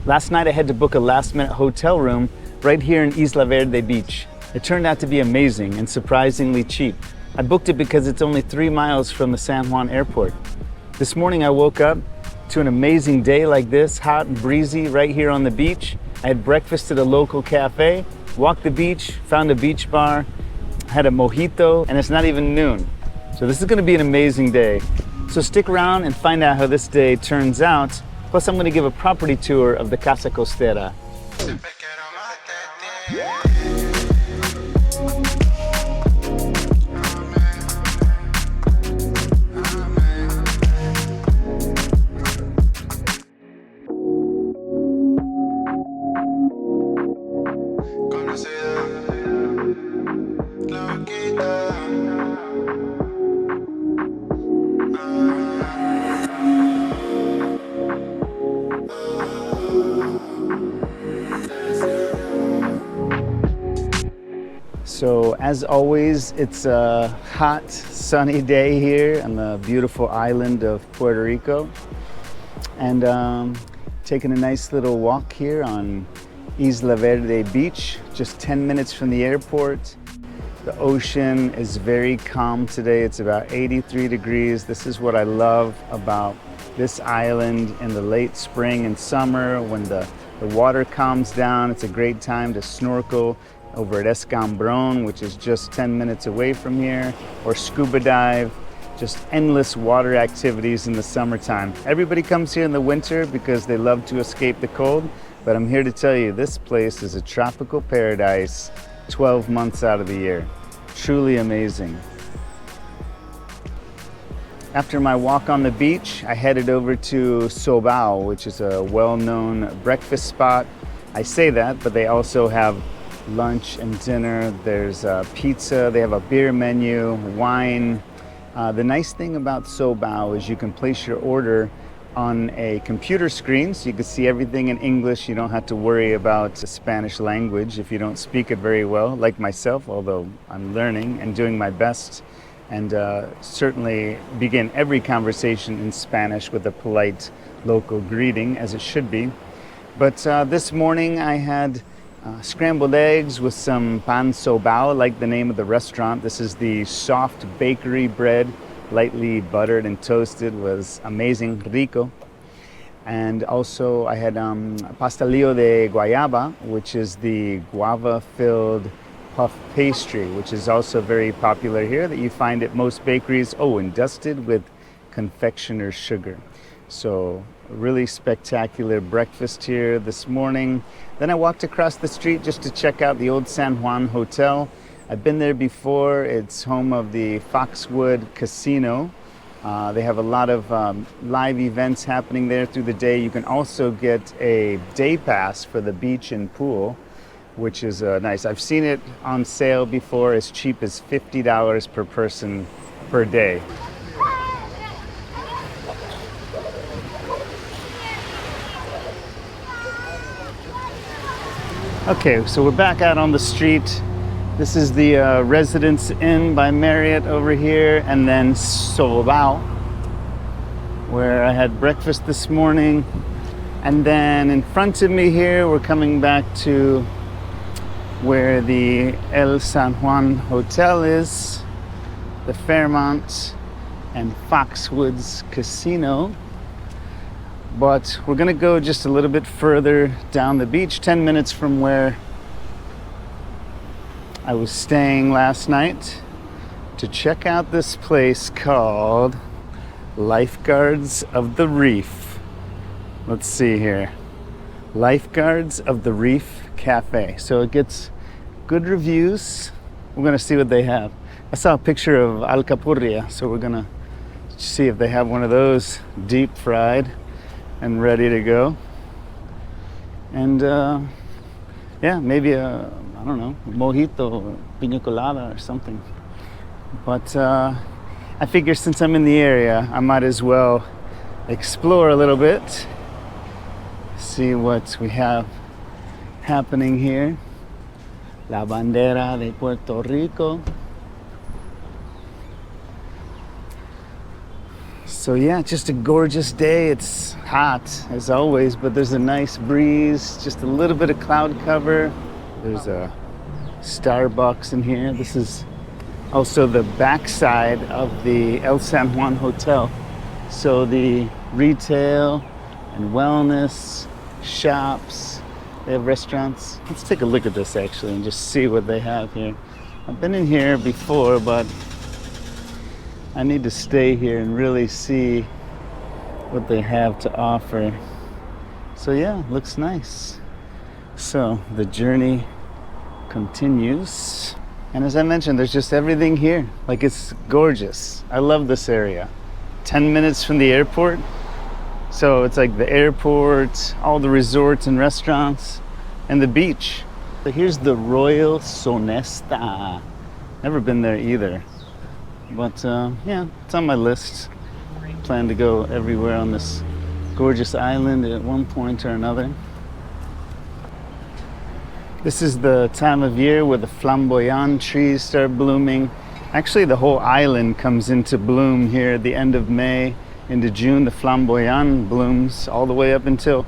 Last night I had to book a last-minute hotel room right here in Isla Verde Beach. It turned out to be amazing and surprisingly cheap. I booked it because it's only 3 miles from the San Juan Airport. This morning I woke up to an amazing day like this, hot and breezy right here on the beach. I had breakfast at a local cafe, walked the beach, found a beach bar, had a mojito, and it's not even noon. So this is gonna be an amazing day. So stick around and find out how this day turns out. Plus I'm gonna give a property tour of the Casa Costera. So as always, it's a hot, sunny day here on the beautiful island of Puerto Rico. And taking a nice little walk here on Isla Verde Beach, just 10 minutes from the airport. The ocean is very calm today. It's about 83 degrees. This is what I love about this island in the late spring and summer when the water calms down. It's a great time to snorkel over at Escambron, which is just 10 minutes away from here, or scuba dive. Just endless water activities in the summertime. Everybody comes here in the winter because they love to escape the cold, but I'm here to tell you this place is a tropical paradise 12 months out of the year. Truly amazing. After my walk on the beach, I headed over to Sobao, which is a well-known breakfast spot. I say that, but they also have lunch and dinner. There's pizza, they have a beer menu, wine. The nice thing about Sobao is you can place your order on a computer screen, so you can see everything in English. You don't have to worry about the Spanish language if you don't speak it very well, like myself, although I'm learning and doing my best, and certainly begin every conversation in Spanish with a polite local greeting, as it should be. But this morning I had scrambled eggs with some pan sobao, like the name of the restaurant. This is the soft bakery bread, lightly buttered and toasted, was amazing, rico. And also I had pastelillo de guayaba, which is the guava-filled puff pastry, which is also very popular here, that you find at most bakeries. Oh, and dusted with confectioner's sugar. So really spectacular breakfast here this morning. Then I walked across the street just to check out the Old San Juan Hotel. I've been there before. It's home of the Foxwoods Casino. They have a lot of live events happening there through the day. You can also get a day pass for the beach and pool, which is nice. I've seen it on sale before, as cheap as $50 per person per day. Okay, so we're back out on the street. This is the Residence Inn by Marriott over here, and then Sobao, where I had breakfast this morning. And then in front of me here, we're coming back to where the Old San Juan Hotel is, the Fairmont and Foxwoods Casino. But we're gonna go just a little bit further down the beach, 10 minutes from where I was staying last night, to check out this place called Lifeguards of the Reef. Let's see here. Lifeguards of the Reef Cafe. So it gets good reviews. We're gonna see what they have. I saw a picture of alcapurria, so we're gonna see if they have one of those deep fried and ready to go. And yeah, maybe a, I don't know, mojito or pina colada or something. But I figure since I'm in the area, I might as well explore a little bit, see what we have happening here. La bandera de Puerto Rico. So yeah, just a gorgeous day. It's hot as always, but there's a nice breeze, just a little bit of cloud cover. There's a Starbucks in here. This is also the backside of the El San Juan Hotel. So the retail and wellness shops, they have restaurants. Let's take a look at this actually and just see what they have here. I've been in here before, but I need to stay here and really see what they have to offer. So yeah, looks nice. So the journey continues. And as I mentioned, there's just everything here. Like, it's gorgeous. I love this area. 10 minutes from the airport. So it's like the airport, all the resorts and restaurants, and the beach. So here's the Royal Sonesta. Never been there either. But yeah, it's on my list. Plan to go everywhere on this gorgeous island at one point or another. This is the time of year where the flamboyant trees start blooming. Actually, the whole island comes into bloom here at the end of May into June. The flamboyant blooms all the way up until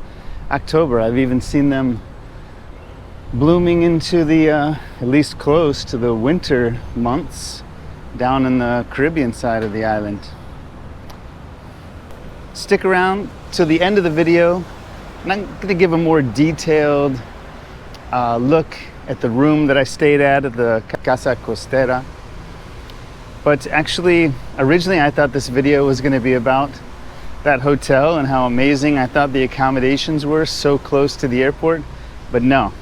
October. I've even seen them blooming into the, at least close to the winter months down in the Caribbean side of the island. Stick around to the end of the video, and I'm going to give a more detailed look at the room that I stayed at the Casa Costera. But actually, originally I thought this video was going to be about that hotel and how amazing I thought the accommodations were so close to the airport. But no,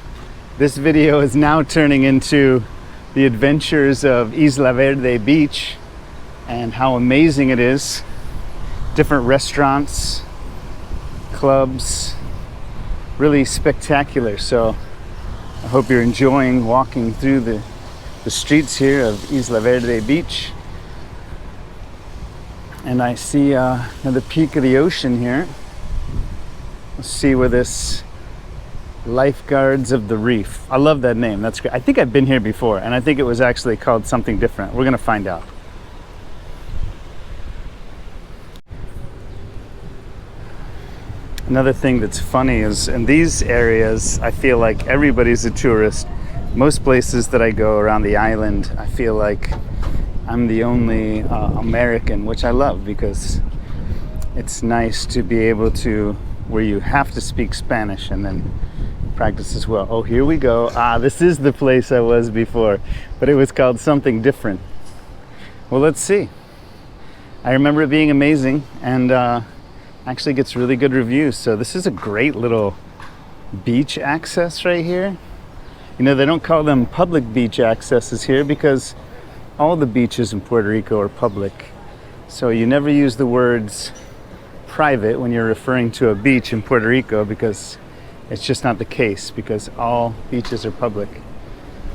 this video is now turning into the adventures of Isla Verde Beach and how amazing it is. Different restaurants, clubs, really spectacular. So I hope you're enjoying walking through the streets here of Isla Verde Beach. And I see the peak of the ocean here. Let's see where this Lifeguards of the Reef. I love that name. That's great. I think I've been here before, and I think it was actually called something different. We're gonna find out. Another thing that's funny is in these areas, I feel like everybody's a tourist. Most places that I go around the island, I feel like I'm the only American, which I love because it's nice to be able to, where you have to speak Spanish and then practice as well. Oh, here we go. This is the place I was before, but it was called something different. Well, let's see. I remember it being amazing, and actually gets really good reviews. So this is a great little beach access right here. You know, they don't call them public beach accesses here because all the beaches in Puerto Rico are public. So you never use the words private when you're referring to a beach in Puerto Rico because it's just not the case, because all beaches are public.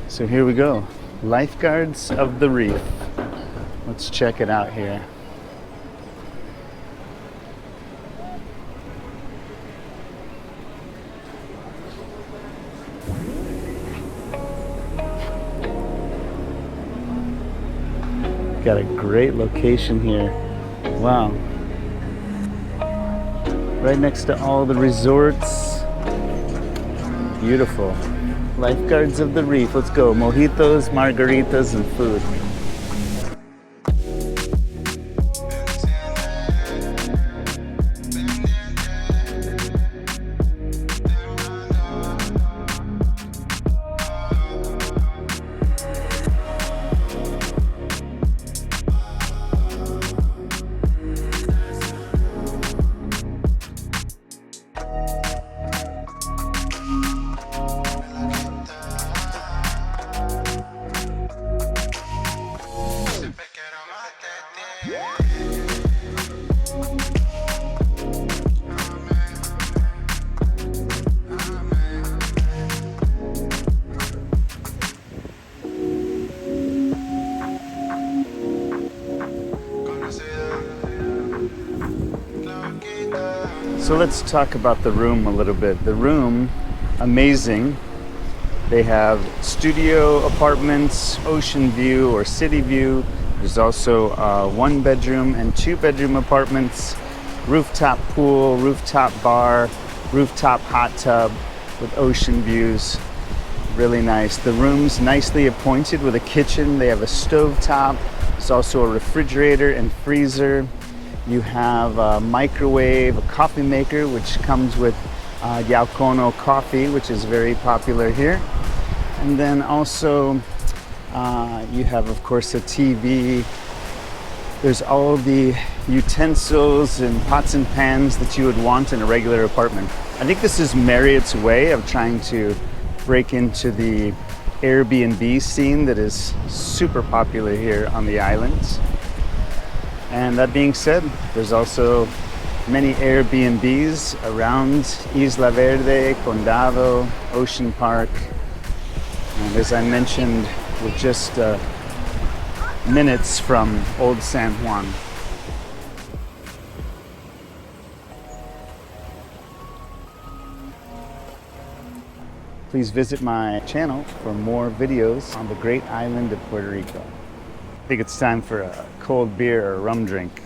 So here we go. Lifeguards of the Reef. Let's check it out here. Got a great location here. Wow. Right next to all the resorts. Beautiful. Lifeguards of the Reef. Let's go. Mojitos, margaritas, and food. So let's talk about the room a little bit. The room, amazing. They have studio apartments, ocean view or city view, There's also one bedroom and two bedroom apartments, rooftop pool, rooftop bar, rooftop hot tub with ocean views. Really nice. The room's nicely appointed with a kitchen. They have a stove top. There's also a refrigerator and freezer. You have a microwave, a coffee maker, which comes with Yaucono coffee, which is very popular here. And then also you have, of course, a TV. There's all the utensils and pots and pans that you would want in a regular apartment. I think this is Marriott's way of trying to break into the Airbnb scene that is super popular here on the islands. And that being said, there's also many Airbnbs around Isla Verde, Condado, Ocean Park. And as I mentioned, we're just minutes from Old San Juan. Please visit my channel for more videos on the great island of Puerto Rico. I think it's time for a cold beer or rum drink.